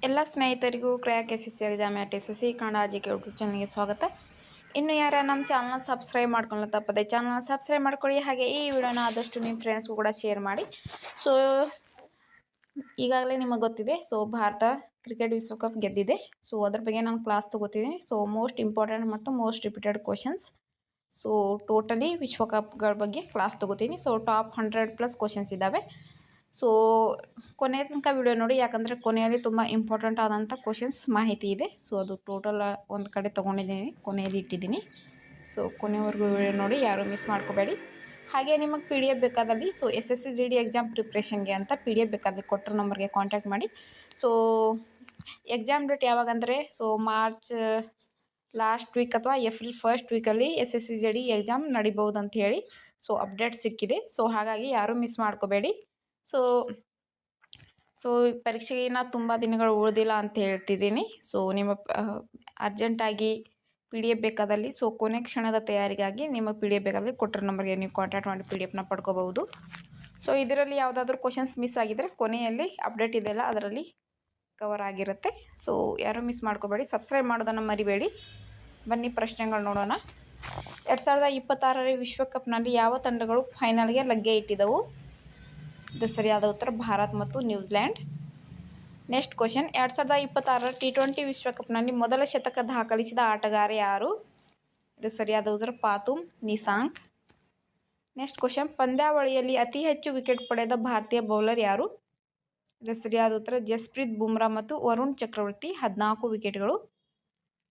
ಎಲ್ಲ ಸ್ನೇಹಿತರಿಗೂ crack SSC exam ಮ್ಯಾಟ್ SSC ಕನ್ನಡ ಜಿಕೆ ಯೂಟ್ಯೂಬ್ ಚಾನಲ್ಗೆ ಸ್ವಾಗತ. ಇನ್ನು ಯಾರ ನಮ್ಮ ಚಾನಲ್ನ ಸಬ್ಸ್ಕ್ರೈಬ್ ಮಾಡ್ಕೊಳ್ಳೋ ತಪ್ಪದೆ ಚಾನಲ್ನ ಸಬ್ಸ್ಕ್ರೈಬ್ ಮಾಡ್ಕೊಳ್ಳಿ. ಹಾಗೆ ಈ ವಿಡಿಯೋನ ಆದಷ್ಟು ನಿಮ್ಮ ಫ್ರೆಂಡ್ಸ್ಗೂ ಕೂಡ ಶೇರ್ ಮಾಡಿ. ಸೊ ಈಗಾಗಲೇ ನಿಮಗೆ ಗೊತ್ತಿದೆ, ಸೊ ಭಾರತ ಕ್ರಿಕೆಟ್ ವಿಶ್ವಕಪ್ ಗೆದ್ದಿದೆ. ಸೊ ಅದ್ರ ಬಗ್ಗೆ ನಾನು ಕ್ಲಾಸ್ ತೊಗೋತಿದ್ದೀನಿ. ಸೊ ಮೋಸ್ಟ್ ಇಂಪಾರ್ಟೆಂಟ್ ಮತ್ತು most repeated questions. So totally ವಿಶ್ವಕಪ್ಗಳ ಬಗ್ಗೆ ಕ್ಲಾಸ್ ತೊಗೋತೀನಿ. ಸೊ ಟಾಪ್ 100+ ಕ್ವಶನ್ಸ್ ಇದ್ದಾವೆ. ಸೊ ಕೊನೆಯ ತನಕ ವಿಡಿಯೋ ನೋಡಿ, ಯಾಕಂದರೆ ಕೊನೆಯಲ್ಲಿ ತುಂಬ ಇಂಪಾರ್ಟೆಂಟ್ ಆದಂಥ ಕ್ವಶನ್ಸ್ ಮಾಹಿತಿ ಇದೆ. ಸೊ ಅದು ಟೋಟಲ್ ಒಂದು ಕಡೆ ತೊಗೊಂಡಿದ್ದೀನಿ, ಕೊನೆಯಲ್ಲಿ ಇಟ್ಟಿದ್ದೀನಿ. ಸೊ ಕೊನೆವರೆಗೂ ವಿಡಿಯೋ ನೋಡಿ, ಯಾರೂ ಮಿಸ್ ಮಾಡ್ಕೋಬೇಡಿ. ಹಾಗೆ ನಿಮಗೆ PDF ಬೇಕಾದಲ್ಲಿ ಸೊ SSC GD ಎಕ್ಸಾಮ್ ಪ್ರಿಪ್ರೇಷನ್ಗೆ ಅಂತ PDF ಬೇಕಾದಲ್ಲಿ ಕೊಟ್ಟರೆ ನಂಬರ್ಗೆ ಕಾಂಟ್ಯಾಕ್ಟ್ ಮಾಡಿ. ಸೊ ಎಕ್ಸಾಮ್ ಡೇಟ್ ಯಾವಾಗಂದರೆ ಸೊ ಮಾರ್ಚ್ ಲಾಸ್ಟ್ ವೀಕ್ ಅಥವಾ ಏಪ್ರಿಲ್ ಫಸ್ಟ್ ವೀಕಲ್ಲಿ SSC GD ಎಕ್ಸಾಮ್ ನಡಿಬೋದು ಅಂತ ಹೇಳಿ ಸೊ ಅಪ್ಡೇಟ್ ಸಿಕ್ಕಿದೆ. ಸೊ ಹಾಗಾಗಿ ಯಾರೂ ಮಿಸ್ ಮಾಡ್ಕೋಬೇಡಿ. ಸೊ ಪರೀಕ್ಷೆಗೆ ಇನ್ನೂ ತುಂಬ ದಿನಗಳು ಉಳಿದಿಲ್ಲ ಅಂತ ಹೇಳ್ತಿದ್ದೀನಿ. ಸೊ ನಿಮ್ಮ ಅರ್ಜೆಂಟಾಗಿ PDF ಬೇಕಾದಲ್ಲಿ ಸೊ ಕೊನೆ ಕ್ಷಣದ ತಯಾರಿಗಾಗಿ ನಿಮ್ಮ PDF ಬೇಕಾದಲ್ಲಿ ಕೊಟ್ಟರೆ ನಂಬರ್ಗೆ ನೀವು ಕಾಂಟ್ಯಾಕ್ಟ್ ಮಾಡಿ PDFನ ಪಡ್ಕೋಬಹುದು. ಸೊ ಇದರಲ್ಲಿ ಯಾವುದಾದ್ರೂ ಕ್ವಶನ್ಸ್ ಮಿಸ್ ಆಗಿದ್ದರೆ ಕೊನೆಯಲ್ಲಿ ಅಪ್ಡೇಟ್ ಇದೆಯಲ್ಲ ಅದರಲ್ಲಿ ಕವರ್ ಆಗಿರುತ್ತೆ. ಸೊ ಯಾರೂ ಮಿಸ್ ಮಾಡ್ಕೋಬೇಡಿ, ಸಬ್ಸ್ಕ್ರೈಬ್ ಮಾಡೋದನ್ನು ಮರಿಬೇಡಿ. ಬನ್ನಿ ಪ್ರಶ್ನೆಗಳು ನೋಡೋಣ. 2026 ವಿಶ್ವಕಪ್ನಲ್ಲಿ ಯಾವ ತಂಡಗಳು ಫೈನಲ್ಗೆ ಲಗ್ಗೆ ಇಟ್ಟಿದ್ದವು? ಇದು ಸರಿಯಾದ ಉತ್ತರ ಭಾರತ್ ಮತ್ತು ನ್ಯೂಜಿಲ್ಯಾಂಡ್. ನೆಕ್ಸ್ಟ್ ಕ್ವಶನ್, 2026 T20 ವಿಶ್ವಕಪ್ನಲ್ಲಿ ಮೊದಲ ಶತಕ ದಾಖಲಿಸಿದ ಆಟಗಾರ ಯಾರು? ಇದು ಸರಿಯಾದ ಉತ್ತರ ಪಾತುಮ್ ನಿಸಾಂಗ್. ನೆಕ್ಸ್ಟ್ ಕ್ವಶನ್, ಪಂದ್ಯಾವಳಿಯಲ್ಲಿ ಅತಿ ಹೆಚ್ಚು ವಿಕೆಟ್ ಪಡೆದ ಭಾರತೀಯ ಬೌಲರ್ ಯಾರು? ಇದು ಸರಿಯಾದ ಉತ್ತರ ಜಸ್ಪ್ರೀತ್ ಬುಮ್ರಾ ಮತ್ತು ವರುಣ್ ಚಕ್ರವರ್ತಿ, 14 ವಿಕೆಟ್ಗಳು.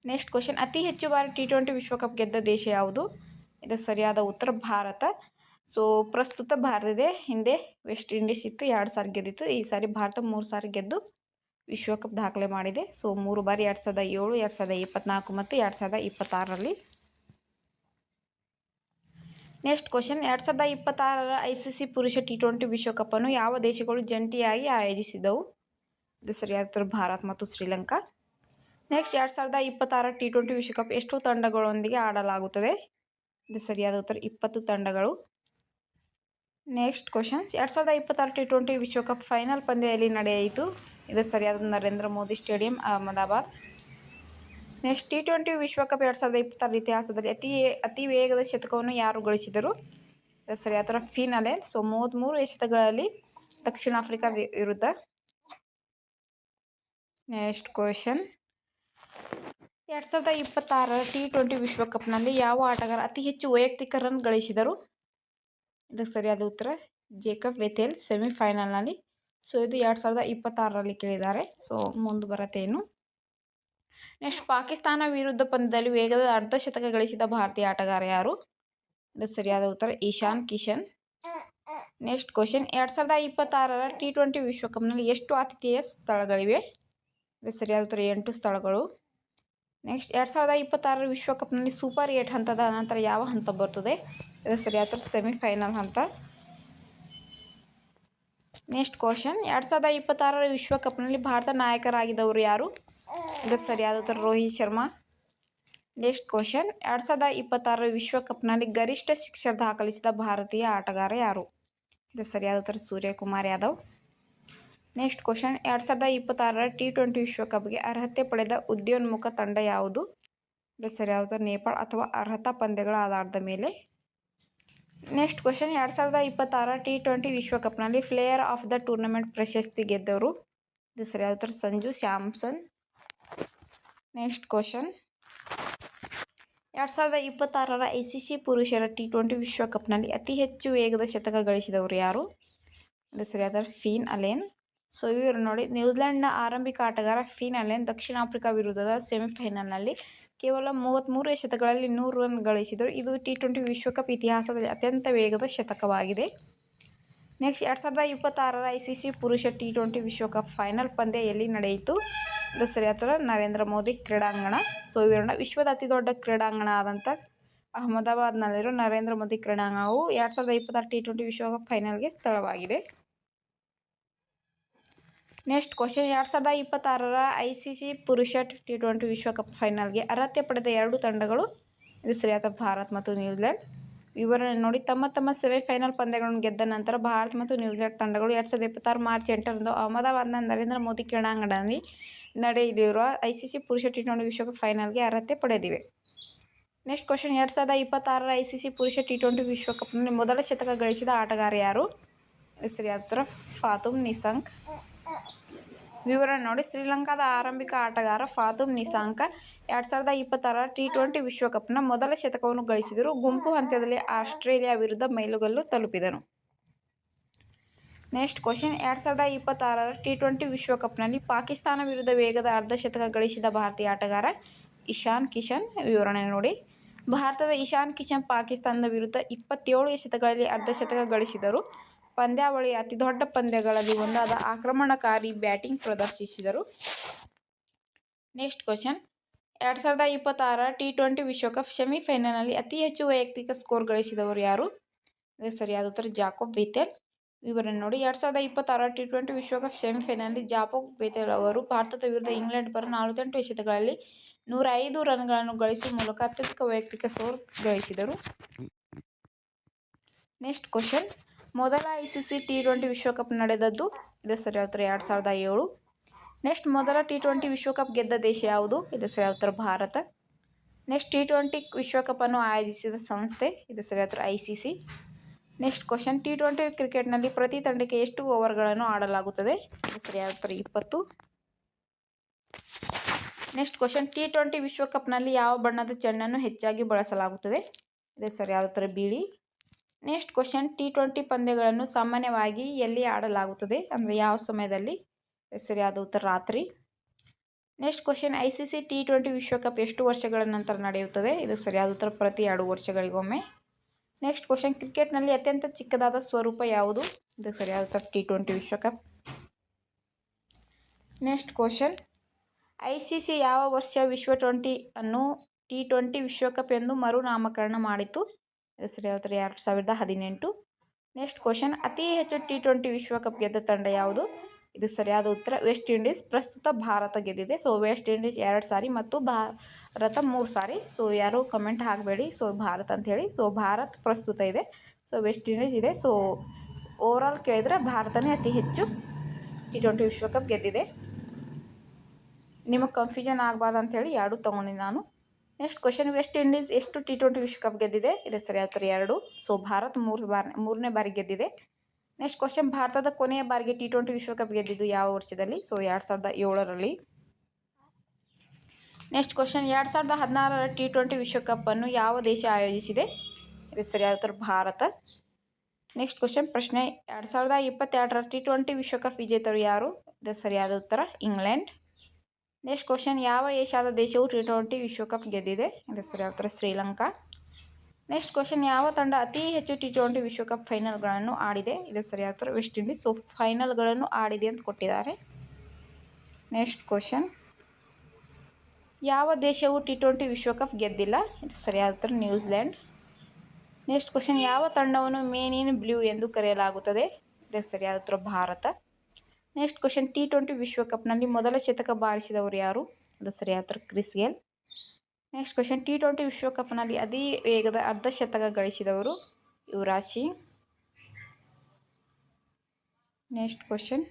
ನೆಕ್ಸ್ಟ್ ಕ್ವಶನ್, ಅತಿ ಹೆಚ್ಚು ಬಾರಿ T20 ವಿಶ್ವಕಪ್ ಗೆದ್ದ ದೇಶ ಯಾವುದು? ಇದು ಸರಿಯಾದ ಉತ್ತರ ಭಾರತ. ಸೊ ಪ್ರಸ್ತುತ ಭಾರತದೇ, ಹಿಂದೆ ವೆಸ್ಟ್ ಇಂಡೀಸ್ ಇತ್ತು, 2 ಸಾರಿ ಗೆದ್ದಿತ್ತು. ಈ ಸಾರಿ ಭಾರತ 3 ಸಾರಿ ಗೆದ್ದು ವಿಶ್ವಕಪ್ ದಾಖಲೆ ಮಾಡಿದೆ. ಸೊ 3 ಬಾರಿ 2007, 2024 ಮತ್ತು 2026ರಲ್ಲಿ. ನೆಕ್ಸ್ಟ್ ಕ್ವಶನ್, 2026 ICC ಪುರುಷ T20 ವಿಶ್ವಕಪ್ಪನ್ನು ಯಾವ ದೇಶಗಳು ಜಂಟಿಯಾಗಿ ಆಯೋಜಿಸಿದವು? ಇದು ಸರಿಯಾದ ಉತ್ತರ ಭಾರತ ಮತ್ತು ಶ್ರೀಲಂಕಾ. ನೆಕ್ಸ್ಟ್, 2026 T20 ವಿಶ್ವಕಪ್ ಎಷ್ಟು ತಂಡಗಳೊಂದಿಗೆ ಆಡಲಾಗುತ್ತದೆ? ಇದು ಸರಿಯಾದ ಉತ್ತರ 20 ತಂಡಗಳು. ನೆಕ್ಸ್ಟ್ ಕ್ವಶನ್ಸ್, 2026 T20 ವಿಶ್ವಕಪ್ ಫೈನಲ್ ಪಂದ್ಯ ಎಲ್ಲಿ ನಡೆಯಿತು? ಇದು ಸರಿಯಾದ Narendra Modi stadium, Ahmedabad. Next, T20 ವಿಶ್ವಕಪ್ 2026 ಇತಿಹಾಸದಲ್ಲಿ ಅತಿ ವೇಗದ ಶತಕವನ್ನು ಯಾರು ಗಳಿಸಿದರು? ಇದು ಸರಿಯಾದ ಉತ್ತರ ಫಿನ್ ಅಲೆನ್. ಸೊ 33 ಎಸೆತಗಳಲ್ಲಿ ದಕ್ಷಿಣ ಆಫ್ರಿಕಾ ವಿರುದ್ಧ. ನೆಕ್ಸ್ಟ್ ಕ್ವಶನ್, 2026 T20 ವಿಶ್ವಕಪ್ನಲ್ಲಿ ಯಾವ ಆಟಗಾರ ಅತಿ ಹೆಚ್ಚು ವೈಯಕ್ತಿಕ ರನ್ ಗಳಿಸಿದರು? ಇದಕ್ಕೆ ಸರಿಯಾದ ಉತ್ತರ ಜೇಕಬ್ ವೆಥೆಲ್, ಸೆಮಿಫೈನಲ್ನಲ್ಲಿ. ಸೊ ಇದು 2026ರಲ್ಲಿ ಕೇಳಿದ್ದಾರೆ. ಸೊ ಮುಂದೆ ಬರುತ್ತೆ ಇನ್ನು. ನೆಕ್ಸ್ಟ್, ಪಾಕಿಸ್ತಾನ ವಿರುದ್ಧ ಪಂದ್ಯದಲ್ಲಿ ವೇಗದ ಅರ್ಧಶತಕ ಗಳಿಸಿದ ಭಾರತೀಯ ಆಟಗಾರ ಯಾರು? ಇದಕ್ಕೆ ಸರಿಯಾದ ಉತ್ತರ Ishan Kishan. Next question, 2026 T20 ವಿಶ್ವಕಪ್ನಲ್ಲಿ ಎಷ್ಟು ಆತಿಥೇಯ ಸ್ಥಳಗಳಿವೆ? ಇದಕ್ಕೆ ಸರಿಯಾದ ಉತ್ತರ 8 ಸ್ಥಳಗಳು. ನೆಕ್ಸ್ಟ್, 2026 ವಿಶ್ವಕಪ್ನಲ್ಲಿ ಸೂಪರ್ 8 ಹಂತದ ನಂತರ ಯಾವ ಹಂತ ಬರ್ತದೆ? ಇದು ಸರಿಯಾದ ಉತ್ತರ ಸೆಮಿಫೈನಲ್ ಹಂತ. ನೆಕ್ಸ್ಟ್ ಕ್ವಶನ್, 2026 ವಿಶ್ವಕಪ್ನಲ್ಲಿ ಭಾರತ ನಾಯಕರಾಗಿದ್ದವರು ಯಾರು? ಇದು ಸರಿಯಾದ ಉತ್ತರ ರೋಹಿತ್ ಶರ್ಮಾ. ನೆಕ್ಸ್ಟ್ ಕ್ವಶನ್, 2026 ವಿಶ್ವಕಪ್ನಲ್ಲಿ ಗರಿಷ್ಠ ಸಿಕ್ಸರ್ ದಾಖಲಿಸಿದ ಭಾರತೀಯ ಆಟಗಾರ ಯಾರು? ಇದು ಸರಿಯಾದ ಉತ್ತರ Suryakumar Yadav. Next question, 2026 T20 ವಿಶ್ವಕಪ್ಗೆ ಅರ್ಹತೆ ಪಡೆದ ಉದಯೋನ್ಮುಖ ತಂಡ ಯಾವುದು? ಇದು ಸರಿಯಾದ ಉತ್ತರ ನೇಪಾಳ, ಅಥವಾ ಅರ್ಹತಾ ಪಂದ್ಯಗಳ ಆಧಾರದ ಮೇಲೆ. ನೆಕ್ಸ್ಟ್ ಕ್ವಶನ್, 2026 T20 ವಿಶ್ವಕಪ್ನಲ್ಲಿ ಪ್ಲೇಯರ್ ಆಫ್ ದ ಟೂರ್ನಮೆಂಟ್ ಪ್ರಶಸ್ತಿ ಗೆದ್ದವರು? ಇದು ಸರಿಯಾದ ಉತ್ತರ Sanju Samson. Next question, 2026 ICC ಪುರುಷರ T20 ವಿಶ್ವಕಪ್ನಲ್ಲಿ ಅತಿ ಹೆಚ್ಚು ವೇಗದ ಶತಕ ಗಳಿಸಿದವರು ಯಾರು? ಇದು ಸರಿಯಾದ ಫಿನ್ ಅಲೆನ್. ಸೊ ಇವರು ನೋಡಿ, ನ್ಯೂಜಿಲೆಂಡ್ನ ಆರಂಭಿಕ ಆಟಗಾರ ಫಿನ್ ಅಲೆನ್ ದಕ್ಷಿಣ ಆಫ್ರಿಕಾ ವಿರುದ್ಧದ ಸೆಮಿಫೈನಲ್ನಲ್ಲಿ ಕೇವಲ 33 ಎಸೆತಗಳಲ್ಲಿ 100 ರನ್ ಗಳಿಸಿದರು. ಇದು T20 ವಿಶ್ವಕಪ್ ಇತಿಹಾಸದಲ್ಲಿ ಅತ್ಯಂತ ವೇಗದ ಶತಕವಾಗಿದೆ. ನೆಕ್ಸ್ಟ್, 2026 ICC ಪುರುಷ T20 ವಿಶ್ವಕಪ್ ಫೈನಲ್ ಪಂದ್ಯ ಎಲ್ಲಿ ನಡೆಯಿತು? ಇದು ಸರಿಯಾದ ನರೇಂದ್ರ ಮೋದಿ ಕ್ರೀಡಾಂಗಣ. ಸೊ ಇವೆರಡ ವಿಶ್ವದ ಅತಿ ದೊಡ್ಡ ಕ್ರೀಡಾಂಗಣ ಆದಂಥ ಅಹಮದಾಬಾದ್ನಲ್ಲಿರೋ ನರೇಂದ್ರ ಮೋದಿ ಕ್ರೀಡಾಂಗಣವು 2026 T20 ವಿಶ್ವಕಪ್ ಫೈನಲ್ಗೆ ಸ್ಥಳವಾಗಿದೆ. ನೆಕ್ಸ್ಟ್ ಕ್ವಶನ್, 2026 ICC ಪುರುಷ T20 ವಿಶ್ವಕಪ್ ಫೈನಲ್ಗೆ ಅರ್ಹತೆ ಪಡೆದ 2 ತಂಡಗಳು? ಇದು ಸರಿಯಾದ ಭಾರತ್ ಮತ್ತು ನ್ಯೂಜಿಲೆಂಡ್. ವಿವರಣೆ ನೋಡಿ. ತಮ್ಮ ತಮ್ಮ ಸೆಮಿಫೈನಲ್ ಪಂದ್ಯಗಳನ್ನು ಗೆದ್ದ ನಂತರ ಭಾರತ ಮತ್ತು ನ್ಯೂಜಿಲೆಂಡ್ ತಂಡಗಳು 2026 ಮಾರ್ಚ್ 8ರಂದು ಅಹಮದಾಬಾದ್ನ ನರೇಂದ್ರ ಮೋದಿ ಕ್ರೀಡಾಂಗಣದಲ್ಲಿ ನಡೆಯಲಿರುವ ICC ಪುರುಷ T20 ವಿಶ್ವಕಪ್ ಫೈನಲ್ಗೆ ಅರ್ಹತೆ ಪಡೆದಿವೆ. ನೆಕ್ಸ್ಟ್ ಕ್ವಶನ್, 2026ರ ICC ಪುರುಷ T20 ವಿಶ್ವಕಪ್ನಲ್ಲಿ ಮೊದಲ ಶತಕ ಗಳಿಸಿದ ಆಟಗಾರ ಯಾರು? ಸರಿಯಾದ ಉತ್ತರ ಫಾತುಮ್ ನಿಶಾಂಕ್. ವಿವರಣೆ ನೋಡಿ. ಶ್ರೀಲಂಕಾದ ಆರಂಭಿಕ ಆಟಗಾರ ಫಾತುಮ್ ನಿಶಾಂಕ 2026ರ T20 ವಿಶ್ವಕಪ್ನ ಮೊದಲ ಶತಕವನ್ನು ಗಳಿಸಿದರು. ಗುಂಪು ಹಂತದಲ್ಲಿ ಆಸ್ಟ್ರೇಲಿಯಾ ವಿರುದ್ಧ ಮೈಲುಗಲ್ಲು ತಲುಪಿದನು. ನೆಕ್ಸ್ಟ್ ಕ್ವಶನ್, 2026ರ T20 ವಿಶ್ವಕಪ್ನಲ್ಲಿ ಪಾಕಿಸ್ತಾನ ವಿರುದ್ಧ ವೇಗದ ಅರ್ಧಶತಕ ಗಳಿಸಿದ ಭಾರತೀಯ ಆಟಗಾರ ಇಶಾನ್ ಕಿಶನ್. ವಿವರಣೆ ನೋಡಿ. ಭಾರತದ ಇಶಾನ್ ಕಿಶನ್ ಪಾಕಿಸ್ತಾನದ ವಿರುದ್ಧ 27 ಎಸೆತಗಳಲ್ಲಿ ಅರ್ಧಶತಕ ಗಳಿಸಿದರು. ಪಂದ್ಯಾವಳಿಯ ಅತಿದೊಡ್ಡ ಪಂದ್ಯಗಳಲ್ಲಿ ಒಂದಾದ ಆಕ್ರಮಣಕಾರಿ ಬ್ಯಾಟಿಂಗ್ ಪ್ರದರ್ಶಿಸಿದರು. ನೆಕ್ಸ್ಟ್ ಕ್ವಶನ್, 2026ರ T20 ವಿಶ್ವಕಪ್ ಸೆಮಿಫೈನಲ್ನಲ್ಲಿ ಅತಿ ಹೆಚ್ಚು ವೈಯಕ್ತಿಕ ಸ್ಕೋರ್ ಗಳಿಸಿದವರು ಯಾರು? ಸರಿಯಾದ ಉತ್ತರ ಜಾಕೋಬ್ ಬೇಥೆಲ್. ವಿವರಣೆ ನೋಡಿ. 2026ರ T20 ವಿಶ್ವಕಪ್ ಸೆಮಿಫೈನಲ್ನಲ್ಲಿ ಜಾಕೋಬ್ ಬೇಥೆಲ್ ಅವರು ಭಾರತದ ವಿರುದ್ಧ ಇಂಗ್ಲೆಂಡ್ ಪರ 48 ಎಸೆತಗಳಲ್ಲಿ 105 ರನ್ಗಳನ್ನು ಗಳಿಸುವ ಮೂಲಕ ಅತ್ಯಧಿಕ ವೈಯಕ್ತಿಕ ಸ್ಕೋರ್ ಗಳಿಸಿದರು. ನೆಕ್ಸ್ಟ್ ಕ್ವಶನ್, ಮೊದಲ ICC T20 ವಿಶ್ವಕಪ್ ನಡೆದದ್ದು? ಇದು ಸರಿಯಾದ ಉತ್ತರ 2007. ನೆಕ್ಸ್ಟ್, ಮೊದಲ T20 ವಿಶ್ವಕಪ್ ಗೆದ್ದ ದೇಶ ಯಾವುದು? ಇದು ಸರಿಯಾದ ಉತ್ತರ ಭಾರತ. ನೆಕ್ಸ್ಟ್, T20 ವಿಶ್ವಕಪ್ ಅನ್ನು ಆಯೋಜಿಸಿದ ಸಂಸ್ಥೆ? ಇದು ಸರಿಯಾದ ಉತ್ತರ ICC. ನೆಕ್ಸ್ಟ್ ಕ್ವಶನ್, T20 ಕ್ರಿಕೆಟ್ನಲ್ಲಿ ಪ್ರತಿ ತಂಡಕ್ಕೆ ಎಷ್ಟು ಓವರ್ಗಳನ್ನು ಆಡಲಾಗುತ್ತದೆ? ಇದು ಸರಿಯಾದ ಉತ್ತರ 20. ನೆಕ್ಸ್ಟ್ ಕ್ವಶನ್, T20 ವಿಶ್ವಕಪ್ನಲ್ಲಿ ಯಾವ ಬಣ್ಣದ ಚೆಂಡನ್ನು ಹೆಚ್ಚಾಗಿ ಬಳಸಲಾಗುತ್ತದೆ? ಇದು ಸರಿಯಾದ ಉತ್ತರ ಬಿಳಿ. ನೆಕ್ಸ್ಟ್ ಕ್ವಶನ್, T20 ಪಂದ್ಯಗಳನ್ನು ಸಾಮಾನ್ಯವಾಗಿ ಎಲ್ಲಿ ಆಡಲಾಗುತ್ತದೆ? ಅಂದರೆ ಯಾವ ಸಮಯದಲ್ಲಿ? ಸರಿಯಾದ ಉತ್ತರ ರಾತ್ರಿ. ನೆಕ್ಸ್ಟ್ ಕ್ವಶನ್, ICC T20 ವಿಶ್ವಕಪ್ ಎಷ್ಟು ವರ್ಷಗಳ ನಂತರ ನಡೆಯುತ್ತದೆ? ಇದು ಸರಿಯಾದ ಉತ್ತರ ಪ್ರತಿ 2 ವರ್ಷಗಳಿಗೊಮ್ಮೆ. ನೆಕ್ಸ್ಟ್ ಕ್ವಶನ್, ಕ್ರಿಕೆಟ್ನಲ್ಲಿ ಅತ್ಯಂತ ಚಿಕ್ಕದಾದ ಸ್ವರೂಪ ಯಾವುದು? ಇದು ಸರಿಯಾದ ಉತ್ತರ T20 ವಿಶ್ವಕಪ್. ನೆಕ್ಸ್ಟ್ ಕ್ವಶನ್, ICC ಯಾವ ವರ್ಷ ವಿಶ್ವ T20 ಅನ್ನು T20 ವಿಶ್ವಕಪ್ ಎಂದು ಮರುನಾಮಕರಣ ಮಾಡಿತು? ಇದು ಸರಿಯಾದ ಉತ್ತರ 2018. ನೆಕ್ಸ್ಟ್ ಕ್ವಶನ್, ಅತಿ ಹೆಚ್ಚು T20 ವಿಶ್ವಕಪ್ ಗೆದ್ದ ತಂಡ ಯಾವುದು? ಇದು ಸರಿಯಾದ ಉತ್ತರ ವೆಸ್ಟ್ ಇಂಡೀಸ್. ಪ್ರಸ್ತುತ ಭಾರತ ಗೆದ್ದಿದೆ. ಸೊ ವೆಸ್ಟ್ ಇಂಡೀಸ್ 2 ಸಾರಿ ಮತ್ತು ಭಾರತ 3 ಸಾರಿ. ಸೊ ಯಾರು ಕಮೆಂಟ್ ಹಾಕಬೇಡಿ ಸೊ ಭಾರತ ಅಂತ ಹೇಳಿ. ಸೊ ಭಾರತ್ ಪ್ರಸ್ತುತ ಇದೆ. ಸೊ ವೆಸ್ಟ್ ಇಂಡೀಸ್ ಇದೆ. ಸೊ ಓವರಾಲ್ ಕೇಳಿದರೆ ಭಾರತನೇ ಅತಿ ಹೆಚ್ಚು T20 ವಿಶ್ವಕಪ್ ಗೆದ್ದಿದೆ. ನಿಮಗೆ ಕನ್ಫ್ಯೂಷನ್ ಆಗಬಾರ್ದು ಅಂಥೇಳಿ 2 ತೊಗೊಂಡಿನಿ ನಾನು. ನೆಕ್ಸ್ಟ್ ಕ್ವಶನ್, ವೆಸ್ಟ್ ಇಂಡೀಸ್ ಎಷ್ಟು T20 ವಿಶ್ವಕಪ್ ಗೆದ್ದಿದೆ? ಇದು ಸರಿಯಾದ ಉತ್ತರ 2. ಸೊ ಭಾರತ್ 3ನೇ ಬಾರಿ ಗೆದ್ದಿದೆ. ನೆಕ್ಸ್ಟ್ ಕ್ವಶನ್, ಭಾರತದ ಕೊನೆಯ ಬಾರಿಗೆ T20 ವಿಶ್ವಕಪ್ ಗೆದ್ದಿದ್ದು ಯಾವ ವರ್ಷದಲ್ಲಿ? ಸೊ 2007ರಲ್ಲಿ. ನೆಕ್ಸ್ಟ್ ಕ್ವಶನ್, 2016ರ T20 ವಿಶ್ವಕಪ್ ಅನ್ನು ಯಾವ ದೇಶ ಆಯೋಜಿಸಿದೆ? ಇದು ಸರಿಯಾದ ಉತ್ತರ ಭಾರತ. ನೆಕ್ಸ್ಟ್ ಕ್ವಶನ್, ಪ್ರಶ್ನೆ 2022ರ T20 ವಿಶ್ವಕಪ್ ವಿಜೇತರು ಯಾರು? ಇದು ಸರಿಯಾದ ಉತ್ತರ ಇಂಗ್ಲೆಂಡ್. ನೆಕ್ಸ್ಟ್ ಕ್ವಶನ್, ಯಾವ ಏಷ್ಯಾದ ದೇಶವು T20 ವಿಶ್ವಕಪ್ ಗೆದ್ದಿದೆ? ಇದು ಸರಿಯಾದ ಉತ್ತರ ಶ್ರೀಲಂಕಾ. ನೆಕ್ಸ್ಟ್ ಕ್ವಶನ್, ಯಾವ ತಂಡ ಅತಿ ಹೆಚ್ಚು T20 ವಿಶ್ವಕಪ್ ಫೈನಲ್ಗಳನ್ನು ಆಡಿದೆ? ಇದು ಸರಿಯಾದ ಉತ್ತರ ವೆಸ್ಟ್ ಇಂಡೀಸ್. ಸೊ ಫೈನಲ್ಗಳನ್ನು ಆಡಿದೆ ಅಂತ ಕೊಟ್ಟಿದ್ದಾರೆ. ನೆಕ್ಸ್ಟ್ ಕ್ವಶನ್, ಯಾವ ದೇಶವು T20 ವಿಶ್ವಕಪ್ ಗೆದ್ದಿಲ್ಲ? ಇದು ಸರಿಯಾದ ಉತ್ತರ ನ್ಯೂಜಿಲೆಂಡ್. ನೆಕ್ಸ್ಟ್ ಕ್ವಶನ್, ಯಾವ ತಂಡವನ್ನು ಮೇನ್ ಇನ್ ಬ್ಲೂ ಎಂದು ಕರೆಯಲಾಗುತ್ತದೆ? ಇದು ಸರಿಯಾದ ಉತ್ತರ ಭಾರತ. ನೆಕ್ಸ್ಟ್ ಕ್ವಶನ್, T20 ವಿಶ್ವಕಪ್ನಲ್ಲಿ ಮೊದಲ ಶತಕ ಬಾರಿಸಿದವರು ಯಾರು? ಇದು ಸರಿಯಾದ ಉತ್ತರ Chris Gayle. Next question, T20 ವಿಶ್ವಕಪ್ನಲ್ಲಿ ಅತಿ ವೇಗದ ಅರ್ಧಶತಕ ಗಳಿಸಿದವರು Yuvraj Singh. Next question,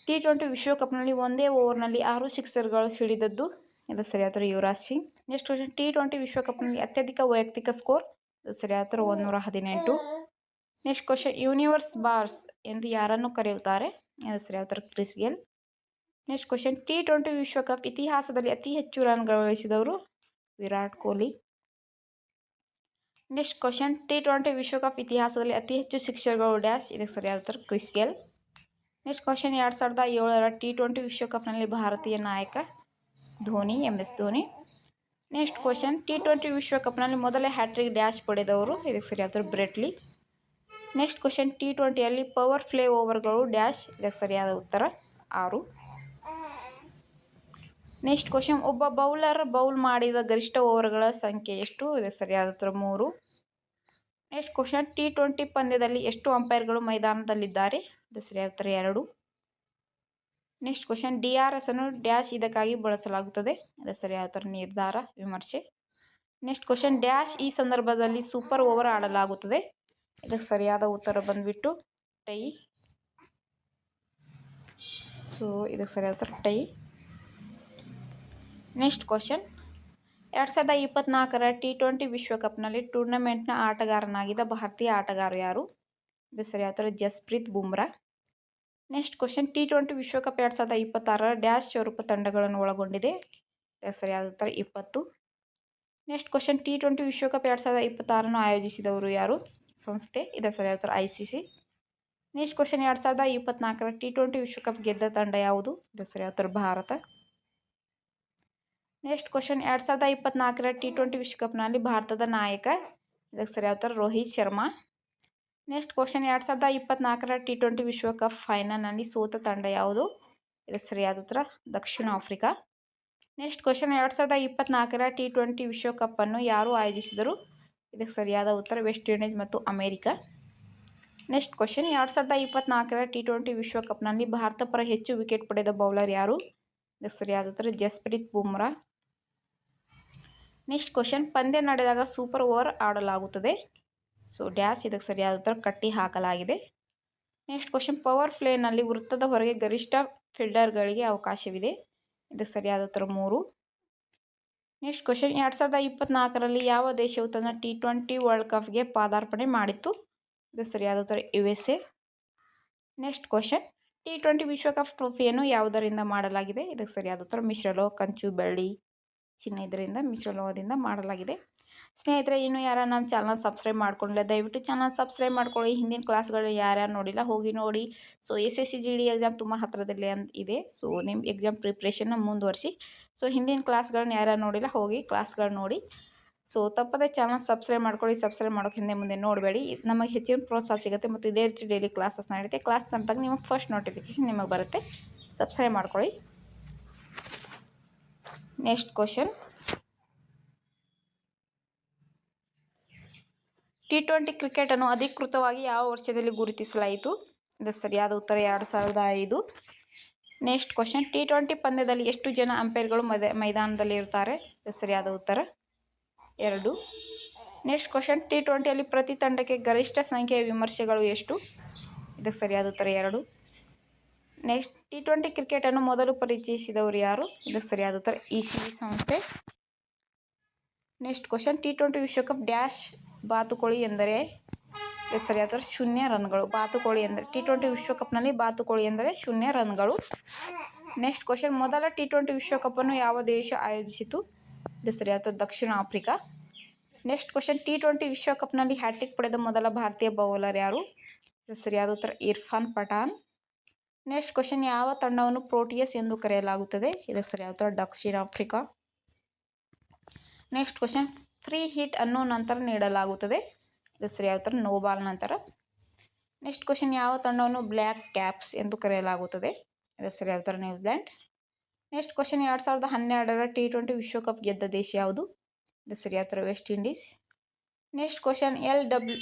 T20 ವಿಶ್ವಕಪ್ನಲ್ಲಿ ಒಂದೇ ಓವರ್ನಲ್ಲಿ 6 ಸಿಕ್ಸರ್ಗಳು ಸಿಡಿದದ್ದು? ಇದು ಸರಿಯಾದ ಉತ್ತರ Yuvraj Singh. Next question, T20 ವಿಶ್ವಕಪ್ನಲ್ಲಿ ಅತ್ಯಧಿಕ ವೈಯಕ್ತಿಕ ಸ್ಕೋರ್? ಇದು ಸರಿಯಾದ ಉತ್ತರ 118. ನೆಕ್ಸ್ಟ್ ಕ್ವಶನ್, ಯೂನಿವರ್ಸ್ ಬಾಸ್ ಎಂದು ಯಾರನ್ನು ಕರೆಯುತ್ತಾರೆ? ಇದು ಸರಿಯಾದ ಉತ್ತರ Chris Gayle. Next question, T20 ವಿಶ್ವಕಪ್ ಇತಿಹಾಸದಲ್ಲಿ ಅತಿ ಹೆಚ್ಚು ರನ್ ಗಳಿಸಿದವರು Virat Kohli. Next question, T20 ವಿಶ್ವಕಪ್ ಇತಿಹಾಸದಲ್ಲಿ ಅತಿ ಹೆಚ್ಚು ಸಿಕ್ಸರ್ಗಳು ಡ್ಯಾಶ್? ಇದಕ್ಕೆ ಸರಿಯಾದ ಉತ್ತರ ಕ್ರಿಸ್ ಗೇಲ್. ನೆಕ್ಸ್ಟ್ ಕ್ವಶನ್, 2007ರ T20 ವಿಶ್ವಕಪ್ನಲ್ಲಿ ಭಾರತೀಯ ನಾಯಕ Dhoni, MS Dhoni. Next question, T20 ವಿಶ್ವಕಪ್ನಲ್ಲಿ ಮೊದಲ ಹ್ಯಾಟ್ರಿಕ್ ಡ್ಯಾಶ್ ಪಡೆದವರು? ಇದಕ್ಕೆ ಸರಿಯಾದ ಉತ್ತರ ಬ್ರೆಟ್ ಲೀ. ನೆಕ್ಸ್ಟ್ ಕ್ವಶನ್, T20ಯಲ್ಲಿ ಪವರ್ ಪ್ಲೇ ಓವರ್ಗಳು ಡ್ಯಾಶ್? ಇದಕ್ಕೆ ಸರಿಯಾದ ಉತ್ತರ 6. ನೆಕ್ಸ್ಟ್ ಕ್ವಶನ್, ಒಬ್ಬ ಬೌಲರ್ ಬೌಲ್ ಮಾಡಿದ ಗರಿಷ್ಠ ಓವರ್ಗಳ ಸಂಖ್ಯೆ ಎಷ್ಟು? ಇದಕ್ಕೆ ಸರಿಯಾದ ಉತ್ತರ 3. ನೆಕ್ಸ್ಟ್ ಕ್ವಶನ್, T20 ಪಂದ್ಯದಲ್ಲಿ ಎಷ್ಟು ಅಂಪೈರ್ಗಳು ಮೈದಾನದಲ್ಲಿದ್ದಾರೆ? ಇದು ಸರಿಯಾದ ಉತ್ತರ 2. ನೆಕ್ಸ್ಟ್ ಕ್ವಶನ್, DRS ಅನ್ನು ಡ್ಯಾಶ್ ಇದಕ್ಕಾಗಿ ಬಳಸಲಾಗುತ್ತದೆ? ಇದು ಸರಿಯಾದ ಉತ್ತರ ನಿರ್ಧಾರ ವಿಮರ್ಶೆ. ನೆಕ್ಸ್ಟ್ ಕ್ವಶನ್ ಡ್ಯಾಶ್ ಈ ಸಂದರ್ಭದಲ್ಲಿ ಸೂಪರ್ ಓವರ್ ಆಡಲಾಗುತ್ತದೆ. ಇದಕ್ಕೆ ಸರಿಯಾದ ಉತ್ತರ ಬಂದುಬಿಟ್ಟು ಟೈ. ಸೊ ಇದಕ್ಕೆ ಸರಿಯಾದ ಉತ್ತರ ಟೈ. ನೆಕ್ಸ್ಟ್ ಕ್ವಶನ್ 2024ರ T20 ವಿಶ್ವಕಪ್ನಲ್ಲಿ ಟೂರ್ನಮೆಂಟ್ನ ಆಟಗಾರನಾಗಿದ್ದ ಭಾರತೀಯ ಆಟಗಾರ ಯಾರು? ಇದು ಸರಿಯಾದ ಉತ್ತರ Jasprit Bumrah. Next question T20 ವಿಶ್ವಕಪ್ 2026ರ ಡ್ಯಾಶ್ ಸ್ವರೂಪ ತಂಡಗಳನ್ನು ಒಳಗೊಂಡಿದೆ. ಇದಕ್ಕೆ ಸರಿಯಾದ ಉತ್ತರ 20. ನೆಕ್ಸ್ಟ್ ಕ್ವಶನ್ T20 ವಿಶ್ವಕಪ್ 2026 ಆಯೋಜಿಸಿದವರು ಯಾರು? ಸಂಸ್ಥೆ. ಇದಕ್ಕೆ ಸರಿಯಾದ ಉತ್ತರ ICC. ನೆಕ್ಸ್ಟ್ ಕ್ವಶನ್ 2024ರ T20 ವಿಶ್ವಕಪ್ ಗೆದ್ದ ತಂಡ ಯಾವುದು? ಇದಕ್ಕೆ ಸರಿಯಾದ ಉತ್ತರ ಭಾರತ. ನೆಕ್ಸ್ಟ್ ಕ್ವಶನ್ 2024ರ T20 ವಿಶ್ವಕಪ್ನಲ್ಲಿ ಭಾರತದ ನಾಯಕ? ಇದಕ್ಕೆ ಸರಿಯಾದ ಉತ್ತರ ರೋಹಿತ್ ಶರ್ಮಾ. ನೆಕ್ಸ್ಟ್ ಕ್ವಶನ್ 2024ರ T20 ವಿಶ್ವಕಪ್ ಫೈನಲ್ನಲ್ಲಿ ಸೋತ ತಂಡ ಯಾವುದು? ಇದಕ್ಕೆ ಸರಿಯಾದ ಉತ್ತರ ದಕ್ಷಿಣ ಆಫ್ರಿಕಾ. ನೆಕ್ಸ್ಟ್ ಕ್ವಶನ್ 2024ರ T20 ವಿಶ್ವಕಪ್ಪನ್ನು ಯಾರು ಆಯೋಜಿಸಿದರು? ಇದಕ್ಕೆ ಸರಿಯಾದ ಉತ್ತರ ವೆಸ್ಟ್ ಇಂಡೀಸ್ ಮತ್ತು ಅಮೇರಿಕಾ. ನೆಕ್ಸ್ಟ್ ಕ್ವಶನ್ 2024ರ T20 ವಿಶ್ವಕಪ್ನಲ್ಲಿ ಭಾರತ ಪರ ಹೆಚ್ಚು ವಿಕೆಟ್ ಪಡೆದ ಬೌಲರ್ ಯಾರು? ಇದಕ್ಕೆ ಸರಿಯಾದ ಉತ್ತರ ಜಸ್ಪ್ರೀತ್ ಬುಮ್ರಾ. ನೆಕ್ಸ್ಟ್ ಕ್ವಶನ್ ಪಂದ್ಯ ನಡೆದಾಗ ಸೂಪರ್ ಓವರ್ ಆಡಲಾಗುತ್ತದೆ. So dash. ಇದಕ್ಕೆ ಸರಿಯಾದ ಉತ್ತರ ಕಟ್ಟಿ ಹಾಕಲಾಗಿದೆ. ನೆಕ್ಸ್ಟ್ ಕ್ವಶನ್ ಪವರ್ ಪ್ಲೇನಲ್ಲಿ ವೃತ್ತದ ಹೊರಗೆ ಗರಿಷ್ಠ ಫೀಲ್ಡರ್ಗಳಿಗೆ ಅವಕಾಶವಿದೆ. ಇದಕ್ಕೆ ಸರಿಯಾದ ಉತ್ತರ 3. ನೆಕ್ಸ್ಟ್ ಕ್ವಶನ್ 2024ರಲ್ಲಿ ಯಾವ ದೇಶವು ತನ್ನ T20 ವರ್ಲ್ಡ್ ಕಪ್ಗೆ ಪಾದಾರ್ಪಣೆ ಮಾಡಿತ್ತು? ಇದಕ್ಕೆ ಸರಿಯಾದ ಉತ್ತರ USA. ನೆಕ್ಸ್ಟ್ ಕ್ವಶನ್ T20 ವಿಶ್ವಕಪ್ ಟ್ರೋಫಿಯನ್ನು ಯಾವುದರಿಂದ ಮಾಡಲಾಗಿದೆ? ಇದಕ್ಕೆ ಸರಿಯಾದ ಉತ್ತರ ಮಿಶ್ರಲೋಹ, ಕಂಚು, ಬೆಳ್ಳಿ, ಚಿನ್ನ ಇದರಿಂದ ಮಿಶ್ರಲೋಹದಿಂದ ಮಾಡಲಾಗಿದೆ. ಸ್ನೇಹಿತರೆ, ಇನ್ನೂ ಯಾರು ನಮ್ಮ ಚಾನಲ್ ಸಬ್ಸ್ಕ್ರೈಬ್ ಮಾಡ್ಕೊಂಡಿಲ್ಲ ದಯವಿಟ್ಟು ಚಾನಲ್ ಸಬ್ಸ್ಕ್ರೈಬ್ ಮಾಡ್ಕೊಳ್ಳಿ. ಹಿಂದಿನ ಕ್ಲಾಸ್ಗಳು ಯಾರ್ಯಾರು ನೋಡಿಲ್ಲ ಹೋಗಿ ನೋಡಿ. ಸೊ SSC GD ಎಕ್ಸಾಮ್ ತುಂಬ ಹತ್ತಿರದಲ್ಲಿ ಇದೆ. ಸೊ ನಿಮ್ಮ ಎಕ್ಸಾಮ್ ಪ್ರಿಪ್ರೇಷನ್ನ ಮುಂದುವರಿಸಿ. ಸೊ ಹಿಂದಿನ ಕ್ಲಾಸ್ಗಳನ್ನ ಯಾರ್ಯಾರು ನೋಡಿಲ್ಲ ಹೋಗಿ ಕ್ಲಾಸ್ಗಳು ನೋಡಿ. ಸೊ ತಪ್ಪದೆ ಚಾನಲ್ ಸಬ್ಸ್ಕ್ರೈಬ್ ಮಾಡ್ಕೊಳ್ಳಿ. ಸಬ್ಸ್ಕ್ರೈಬ್ ಮಾಡೋಕೆ ಹಿಂದೆ ಮುಂದೆ ನೋಡಬೇಡಿ. ನಮಗೆ ಹೆಚ್ಚಿನ ಪ್ರೋತ್ಸಾಹ ಸಿಗುತ್ತೆ ಮತ್ತು ಇದೇ ರೀತಿ ಡೈಲಿ ಕ್ಲಾಸಸ್ ನಡೆಯುತ್ತೆ. ಕ್ಲಾಸ್ ತಂದಾಗ ನಿಮಗೆ ಫಸ್ಟ್ ನೋಟಿಫಿಕೇಶನ್ ನಿಮಗೆ ಬರುತ್ತೆ. ಸಬ್ಸ್ಕ್ರೈಬ್ ಮಾಡ್ಕೊಳ್ಳಿ. ನೆಕ್ಸ್ಟ್ ಕ್ವಶನ್ T20 ಕ್ರಿಕೆಟನ್ನು ಅಧಿಕೃತವಾಗಿ ಯಾವ ವರ್ಷದಲ್ಲಿ ಗುರುತಿಸಲಾಯಿತು? ಇದಕ್ಕೆ ಸರಿಯಾದ ಉತ್ತರ 2005. ನೆಕ್ಸ್ಟ್ ಕ್ವಶನ್ T20 ಪಂದ್ಯದಲ್ಲಿ ಎಷ್ಟು ಜನ ಅಂಪೈರ್ಗಳು ಮೈದಾನದಲ್ಲಿ ಇರ್ತಾರೆ? ಇದಕ್ಕೆ ಸರಿಯಾದ ಉತ್ತರ 2. ನೆಕ್ಸ್ಟ್ ಕ್ವಶನ್ T20ಯಲ್ಲಿ ಪ್ರತಿ ತಂಡಕ್ಕೆ ಗರಿಷ್ಠ ಸಂಖ್ಯೆಯ ವಿಮರ್ಶೆಗಳು ಎಷ್ಟು? ಇದಕ್ಕೆ ಸರಿಯಾದ ಉತ್ತರ 2. ನೆಕ್ಸ್ಟ್ T20 ಕ್ರಿಕೆಟನ್ನು ಮೊದಲು ಪರಿಚಯಿಸಿದವರು ಯಾರು? ಇದಕ್ಕೆ ಸರಿಯಾದ ಉತ್ತರ ECB ಸಂಸ್ಥೆ. ನೆಕ್ಸ್ಟ್ ಕ್ವಶನ್ T20 ವಿಶ್ವಕಪ್ ಡ್ಯಾಶ್ ಬಾತುಕೋಳಿ ಎಂದರೆ? ಇದಕ್ಕೆ ಸರಿಯಾದ ಉತ್ತರ 0 ರನ್ಗಳು. ಬಾತುಕೋಳಿ ಎಂದರೆ T20 ವಿಶ್ವಕಪ್ನಲ್ಲಿ ಬಾತುಕೋಳಿ ಎಂದರೆ 0 ರನ್ಗಳು. ನೆಕ್ಸ್ಟ್ ಕ್ವಶನ್ ಮೊದಲ T20 ವಿಶ್ವಕಪ್ಪನ್ನು ಯಾವ ದೇಶ ಆಯೋಜಿಸಿತು? ಇದಕ್ಕೆ ಸರಿಯಾದ ಉತ್ತರ ದಕ್ಷಿಣ ಆಫ್ರಿಕಾ. ನೆಕ್ಸ್ಟ್ ಕ್ವಶನ್ T20 ವಿಶ್ವಕಪ್ನಲ್ಲಿ ಹ್ಯಾಟ್ರಿಕ್ ಪಡೆದ ಮೊದಲ ಭಾರತೀಯ ಬೌಲರ್ ಯಾರು? ಇದಕ್ಕೆ ಸರಿಯಾದ ಉತ್ತರ ಇರ್ಫಾನ್ ಪಠಾನ್. ನೆಕ್ಸ್ಟ್ ಕ್ವಶನ್ ಯಾವ ತಂಡವನ್ನು ಪ್ರೋಟಿಯಸ್ ಎಂದು ಕರೆಯಲಾಗುತ್ತದೆ? ಇದಕ್ಕೆ ಸರಿಯಾದ ಉತ್ತರ ದಕ್ಷಿಣ Africa. Next question free hit ಅನ್ನು ನಂತರ ನೀಡಲಾಗುತ್ತದೆ. ಇದಕ್ಕೆ ಸರಿಯಾದ ಉತ್ತರ ನೋ ಬಾಲ್ ನಂತರ. ನೆಕ್ಸ್ಟ್ ಕ್ವಶನ್ ಯಾವ ತಂಡವನ್ನು ಬ್ಲ್ಯಾಕ್ ಕ್ಯಾಪ್ಸ್ ಎಂದು ಕರೆಯಲಾಗುತ್ತದೆ? ಇದಕ್ಕೆ ಸರಿಯಾದ ಉತ್ತರ ನ್ಯೂಜಿಲೆಂಡ್. ನೆಕ್ಸ್ಟ್ ಕ್ವಶನ್ 2012ರ T20 ವಿಶ್ವಕಪ್ ಗೆದ್ದ ದೇಶ ಯಾವುದು? ಇದಕ್ಕೆ ಸರಿಯಾದ ಉತ್ತರ West Indies. Next question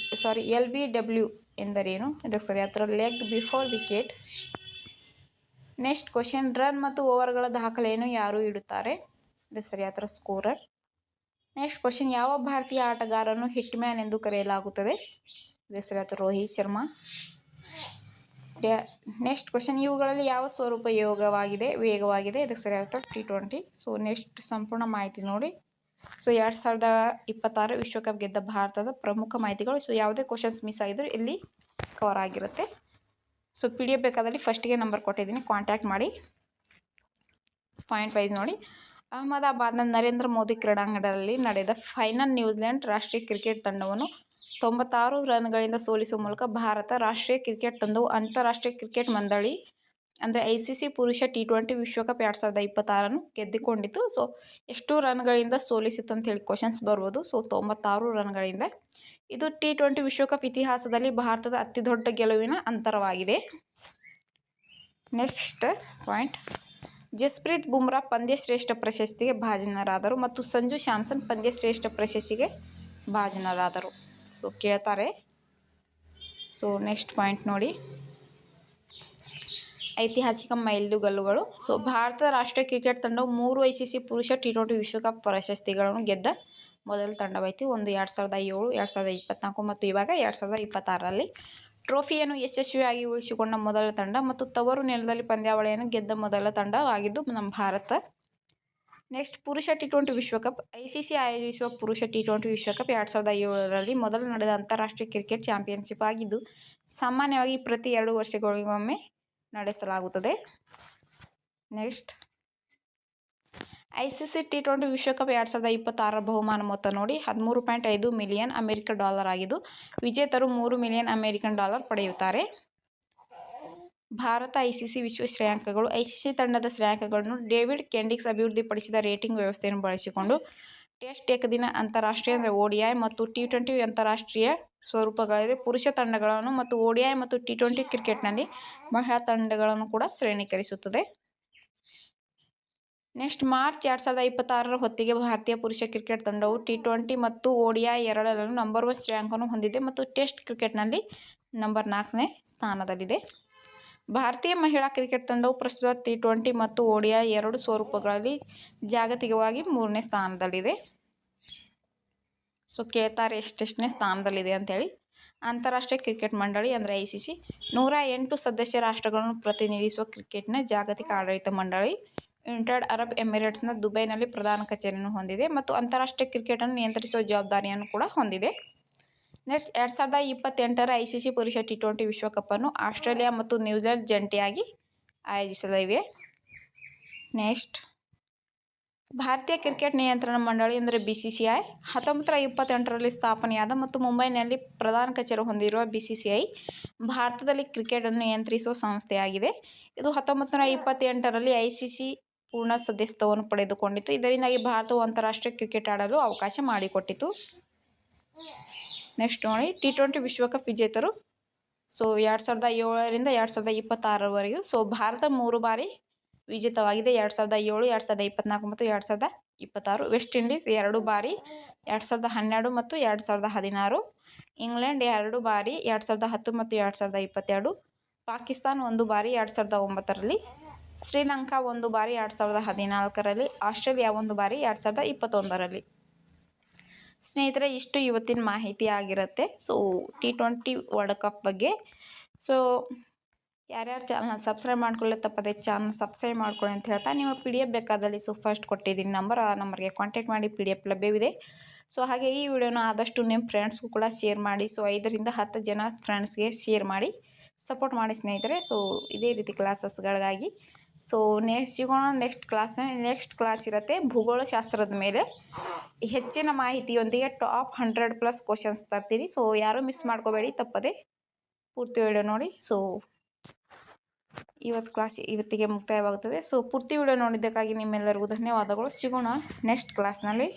LBW ಎಂದರೇನು? ಇದಕ್ಕೆ ಸರಿಯಾದ ಉತ್ತರ leg before wicket. Next question run ಮತ್ತು ಓವರ್ಗಳ ದಾಖಲೆಯನ್ನು ಯಾರು ಇಡುತ್ತಾರೆ? ಇದಕ್ಕೆ ಸರಿಯಾದ ಉತ್ತರ ಸ್ಕೋರರ್. ನೆಕ್ಸ್ಟ್ ಕ್ವಶನ್ ಯಾವ ಭಾರತೀಯ ಆಟಗಾರರನ್ನು ಹಿಟ್ ಮ್ಯಾನ್ ಎಂದು ಕರೆಯಲಾಗುತ್ತದೆ? ಇದಕ್ಕೆ ಸರಿಯಾದ ಉತ್ತರ ರೋಹಿತ್ ಶರ್ಮಾ. ನೆಕ್ಸ್ಟ್ ಕ್ವಶನ್ ಇವುಗಳಲ್ಲಿ ಯಾವ ಸ್ವರೂಪ ವೇಗವಾಗಿದೆ? ಇದಕ್ಕೆ ಸರಿಯಾದ ಉತ್ತರ T20. ಸೊ ನೆಕ್ಸ್ಟ್ ಸಂಪೂರ್ಣ ಮಾಹಿತಿ ನೋಡಿ. ಸೊ 2026 ವಿಶ್ವಕಪ್ ಗೆದ್ದ ಭಾರತದ ಪ್ರಮುಖ ಮಾಹಿತಿಗಳು. ಸೊ ಯಾವುದೇ ಕ್ವಶನ್ಸ್ ಮಿಸ್ ಆಗಿದ್ರು ಇಲ್ಲಿ ಕವರ್ ಆಗಿರುತ್ತೆ. ಸೊ PDF ಬೇಕಾದಲ್ಲಿ ಫಸ್ಟಿಗೆ ನಂಬರ್ ಕೊಟ್ಟಿದ್ದೀನಿ, ಕಾಂಟ್ಯಾಕ್ಟ್ ಮಾಡಿ. ಪಾಯಿಂಟ್ ವೈಸ್ ನೋಡಿ. ಅಹಮದಾಬಾದ್ನ ನರೇಂದ್ರ ಮೋದಿ ಕ್ರೀಡಾಂಗಣದಲ್ಲಿ ನಡೆದ ಫೈನಲ್ ನ್ಯೂಜಿಲೆಂಡ್ ರಾಷ್ಟ್ರೀಯ ಕ್ರಿಕೆಟ್ ತಂಡವನ್ನು 96 ರನ್ಗಳಿಂದ ಸೋಲಿಸುವ ಮೂಲಕ ಭಾರತ ರಾಷ್ಟ್ರೀಯ ಕ್ರಿಕೆಟ್ ತಂಡವು ಅಂತಾರಾಷ್ಟ್ರೀಯ ಕ್ರಿಕೆಟ್ ಮಂಡಳಿ ಅಂದರೆ ICC ಪುರುಷ T20 ವಿಶ್ವಕಪ್ 2026 ಗೆದ್ದುಕೊಂಡಿತು. ಸೊ ಎಷ್ಟು ರನ್ಗಳಿಂದ ಸೋಲಿಸಿತು ಅಂತ ಹೇಳಿ ಕ್ವಶನ್ಸ್ ಬರ್ಬೋದು. ಸೊ 96 ರನ್ಗಳಿಂದ. ಇದು T20 ವಿಶ್ವಕಪ್ ಇತಿಹಾಸದಲ್ಲಿ ಭಾರತದ ಅತಿ ದೊಡ್ಡ ಗೆಲುವಿನ ಅಂತರವಾಗಿದೆ. ನೆಕ್ಸ್ಟ್ ಪಾಯಿಂಟ್ ಜಸ್ಪ್ರೀತ್ ಬುಮ್ರಾ ಪಂದ್ಯಶ್ರೇಷ್ಠ ಪ್ರಶಸ್ತಿಗೆ ಭಾಜನರಾದರು ಮತ್ತು ಸಂಜು ಸ್ಯಾಮ್ಸನ್ ಪಂದ್ಯಶ್ರೇಷ್ಠ ಪ್ರಶಸ್ತಿಗೆ ಭಾಜನರಾದರು. ಸೊ ಕೇಳ್ತಾರೆ. ಸೊ ನೆಕ್ಸ್ಟ್ ಪಾಯಿಂಟ್ ನೋಡಿ. ಐತಿಹಾಸಿಕ ಮೈಲುಗಲ್ಲುಗಳು. ಸೊ ಭಾರತದ ರಾಷ್ಟ್ರೀಯ ಕ್ರಿಕೆಟ್ ತಂಡವು 3 ICC ಪುರುಷ T20 ವಿಶ್ವಕಪ್ ಪ್ರಶಸ್ತಿಗಳನ್ನು ಗೆದ್ದ ಮೊದಲ ತಂಡವೈತಿ. ಒಂದು 2007, 2024 ಮತ್ತು ಇವಾಗ 2026ರಲ್ಲಿ ಟ್ರೋಫಿಯನ್ನು ಯಶಸ್ವಿಯಾಗಿ ಉಳಿಸಿಕೊಂಡ ಮೊದಲ ತಂಡ ಮತ್ತು ತವರು ನೆಲದಲ್ಲಿ ಪಂದ್ಯಾವಳಿಯನ್ನು ಗೆದ್ದ ಮೊದಲ ತಂಡ ಆಗಿದ್ದು ನಮ್ಮ ಭಾರತ. ನೆಕ್ಸ್ಟ್ ಪುರುಷ ಟಿ20 ವಿಶ್ವಕಪ್. ಐಸಿಸಿ ಆಯೋಜಿಸುವ ಪುರುಷ ಟಿ20 ವಿಶ್ವಕಪ್ 2007ರಲ್ಲಿ ಮೊದಲು ನಡೆದ ಅಂತಾರಾಷ್ಟ್ರೀಯ ಕ್ರಿಕೆಟ್ ಚಾಂಪಿಯನ್ಶಿಪ್ ಆಗಿದ್ದು, ಸಾಮಾನ್ಯವಾಗಿ ಪ್ರತಿ 2 ವರ್ಷಗಳಿಗೊಮ್ಮೆ ನಡೆಸಲಾಗುತ್ತದೆ. ನೆಕ್ಸ್ಟ್ ಐಸಿಸಿ ಟಿ20 ವಿಶ್ವಕಪ್ 2026ರ ಬಹುಮಾನ ಮೊತ್ತ ನೋಡಿ $13.5 ಮಿಲಿಯನ್ ಅಮೆರಿಕನ್ ಡಾಲರ್ ಆಗಿದ್ದು, ವಿಜೇತರು $3 ಮಿಲಿಯನ್ ಅಮೆರಿಕನ್ ಡಾಲರ್ ಪಡೆಯುತ್ತಾರೆ. ಭಾರತ ಐಸಿಸಿ ವಿಶ್ವ ಶ್ರೇಯಾಂಕಗಳು. ಐಸಿಸಿ ತಂಡದ ಶ್ರೇಯಾಂಕಗಳನ್ನು ಡೇವಿಡ್ ಕೆಂಡಿಕ್ಸ್ ಅಭಿವೃದ್ಧಿಪಡಿಸಿದ ರೇಟಿಂಗ್ ವ್ಯವಸ್ಥೆಯನ್ನು ಬಳಸಿಕೊಂಡು ಟೆಸ್ಟ್, ಏಕದಿನ, ಅಂತಾರಾಷ್ಟ್ರೀಯ ODI ಮತ್ತು ಟಿ20 ಅಂತಾರಾಷ್ಟ್ರೀಯ ಸ್ವರೂಪಗಳಲ್ಲಿ ಪುರುಷ ತಂಡಗಳನ್ನು ಮತ್ತು ODI ಮತ್ತು ಟಿ20 ಕ್ರಿಕೆಟ್ನಲ್ಲಿ ಮಹಿಳಾ ತಂಡಗಳನ್ನು ಕೂಡ ಶ್ರೇಣೀಕರಿಸುತ್ತದೆ. ನೆಕ್ಸ್ಟ್ ಮಾರ್ಚ್ 2026ರ ಹೊತ್ತಿಗೆ ಭಾರತೀಯ ಪುರುಷ ಕ್ರಿಕೆಟ್ ತಂಡವು ಟಿ20 ಮತ್ತು ODI ಎರಡರಲ್ಲೂ ನಂಬರ್ 1 ಶ್ರೇಯಾಂಕವನ್ನು ಹೊಂದಿದೆ ಮತ್ತು ಟೆಸ್ಟ್ ಕ್ರಿಕೆಟ್ನಲ್ಲಿ ನಂಬರ್ 4ನೇ ಸ್ಥಾನದಲ್ಲಿದೆ. ಭಾರತೀಯ ಮಹಿಳಾ ಕ್ರಿಕೆಟ್ ತಂಡವು ಪ್ರಸ್ತುತ ಟಿ20 ಮತ್ತು ODI ಎರಡೂ ಸ್ವರೂಪಗಳಲ್ಲಿ ಜಾಗತಿಕವಾಗಿ 3ನೇ ಸ್ಥಾನದಲ್ಲಿದೆ. ಸೊ ಕೇಳ್ತಾರೆ ಎಷ್ಟೆಷ್ಟನೇ ಸ್ಥಾನದಲ್ಲಿದೆ ಅಂತೇಳಿ. ಅಂತಾರಾಷ್ಟ್ರೀಯ ಕ್ರಿಕೆಟ್ ಮಂಡಳಿ ಅಂದರೆ ಐಸಿಸಿ 108 ಸದಸ್ಯ ರಾಷ್ಟ್ರಗಳನ್ನು ಪ್ರತಿನಿಧಿಸುವ ಕ್ರಿಕೆಟ್ನ ಜಾಗತಿಕ ಆಡಳಿತ ಮಂಡಳಿ. ಯುನೈಟೆಡ್ ಅರಬ್ ಎಮಿರೇಟ್ಸ್ನ ದುಬೈನಲ್ಲಿ ಪ್ರಧಾನ ಕಚೇರಿಯನ್ನು ಹೊಂದಿದೆ ಮತ್ತು ಅಂತಾರಾಷ್ಟ್ರೀಯ ಕ್ರಿಕೆಟನ್ನು ನಿಯಂತ್ರಿಸುವ ಜವಾಬ್ದಾರಿಯನ್ನು ಕೂಡ ಹೊಂದಿದೆ. ನೆಕ್ಸ್ಟ್ 2028ರ ಐಸಿಸಿ ಪುರುಷ ಟಿ20 ವಿಶ್ವಕಪ್ಪನ್ನು ಆಸ್ಟ್ರೇಲಿಯಾ ಮತ್ತು ನ್ಯೂಜಿಲೆಂಡ್ ಜಂಟಿಯಾಗಿ ಆಯೋಜಿಸಲಿವೆ. ನೆಕ್ಸ್ಟ್ ಭಾರತೀಯ ಕ್ರಿಕೆಟ್ ನಿಯಂತ್ರಣ ಮಂಡಳಿ ಅಂದರೆ BCCI 1928ರಲ್ಲಿ ಸ್ಥಾಪನೆಯಾದ ಮತ್ತು ಮುಂಬೈನಲ್ಲಿ ಪ್ರಧಾನ ಕಚೇರಿ ಹೊಂದಿರುವ BCCI ಭಾರತದಲ್ಲಿ ಕ್ರಿಕೆಟನ್ನು ನಿಯಂತ್ರಿಸುವ ಸಂಸ್ಥೆಯಾಗಿದೆ. ಇದು 1928ರಲ್ಲಿ ಐಸಿಸಿ ಪೂರ್ಣ ಸದಸ್ಯತ್ವವನ್ನು ಪಡೆದುಕೊಂಡಿತು. ಇದರಿಂದಾಗಿ ಭಾರತವು ಅಂತಾರಾಷ್ಟ್ರೀಯ ಕ್ರಿಕೆಟ್ ಆಡಲು ಅವಕಾಶ ಮಾಡಿಕೊಟ್ಟಿತು. ನೆಕ್ಸ್ಟ್ ನೋಡಿ ಟಿ20 ವಿಶ್ವಕಪ್ ವಿಜೇತರು. ಸೊ 2007ರಿಂದ 2026ರವರೆಗೂ. ಸೊ ಭಾರತ 3 ಬಾರಿ ವಿಜೇತವಾಗಿದೆ. 2007, 2024 ಮತ್ತು 2026. ವೆಸ್ಟ್ ಇಂಡೀಸ್ 2 ಬಾರಿ 2012 ಮತ್ತು 2016. ಇಂಗ್ಲೆಂಡ್ 2 ಬಾರಿ 2010 ಮತ್ತು 2022. ಪಾಕಿಸ್ತಾನ 1 ಬಾರಿ 2009ರಲ್ಲಿ. ಶ್ರೀಲಂಕಾ 1 ಬಾರಿ 2014ರಲ್ಲಿ. ಆಸ್ಟ್ರೇಲಿಯಾ 1 ಬಾರಿ 2021ರಲ್ಲಿ. ಸ್ನೇಹಿತರೆ, ಇಷ್ಟು ಇವತ್ತಿನ ಮಾಹಿತಿ ಆಗಿರುತ್ತೆ. ಸೊ ಟಿ20 ವರ್ಲ್ಡ್ ಕಪ್ ಬಗ್ಗೆ. ಸೊ ಯಾರ್ಯಾರು ಚಾನಲ್ನ ಸಬ್ಸ್ಕ್ರೈಬ್ ಮಾಡ್ಕೊಳ್ಳಿ ತಪ್ಪದೆ ಚಾನಲ್ ಸಬ್ಸ್ಕ್ರೈಬ್ ಮಾಡ್ಕೊಳ್ಳಿ ಅಂತ ಹೇಳ್ತಾ, ನಿಮ್ಮ PDF ಬೇಕಾದಲ್ಲಿ ಸೊ ಫಸ್ಟ್ ಕೊಟ್ಟಿದ್ದೀನಿ ನಂಬರ್, ಆ ನಂಬರ್ಗೆ ಕಾಂಟ್ಯಾಕ್ಟ್ ಮಾಡಿ. PDF ಲಭ್ಯವಿದೆ. ಸೊ ಹಾಗೆ ಈ ವಿಡಿಯೋನ ಆದಷ್ಟು ನಿಮ್ಮ ಫ್ರೆಂಡ್ಸ್ಗೂ ಕೂಡ ಶೇರ್ ಮಾಡಿ. ಸೊ 5ರಿಂದ 10 ಜನ ಫ್ರೆಂಡ್ಸ್ಗೆ ಶೇರ್ ಮಾಡಿ ಸಪೋರ್ಟ್ ಮಾಡಿ ಸ್ನೇಹಿತರೆ. ಸೊ ಇದೇ ರೀತಿ ಕ್ಲಾಸಸ್ಗಳಿಗಾಗಿ. ಸೊ ಸಿಗೋಣ ನೆಕ್ಸ್ಟ್ ಕ್ಲಾಸ್ ಇರುತ್ತೆ ಭೂಗೋಳಶಾಸ್ತ್ರದ ಮೇಲೆ ಹೆಚ್ಚಿನ ಮಾಹಿತಿಯೊಂದಿಗೆ ಟಾಪ್ 100+ ಕ್ವಶನ್ಸ್ ತರ್ತೀನಿ. ಸೊ ಯಾರೂ ಮಿಸ್ ಮಾಡ್ಕೋಬೇಡಿ, ತಪ್ಪದೆ ಪೂರ್ತಿ ವಿಡಿಯೋ ನೋಡಿ. ಸೊ ಇವತ್ತಿಗೆ ಮುಕ್ತಾಯವಾಗುತ್ತದೆ. ಸೊ ಪೂರ್ತಿ ವಿಡಿಯೋ ನೋಡಿದ್ದಕ್ಕಾಗಿ ನಿಮ್ಮೆಲ್ಲರಿಗೂ ಧನ್ಯವಾದಗಳು. ಸಿಗೋಣ ನೆಕ್ಸ್ಟ್ ಕ್ಲಾಸ್ನಲ್ಲಿ.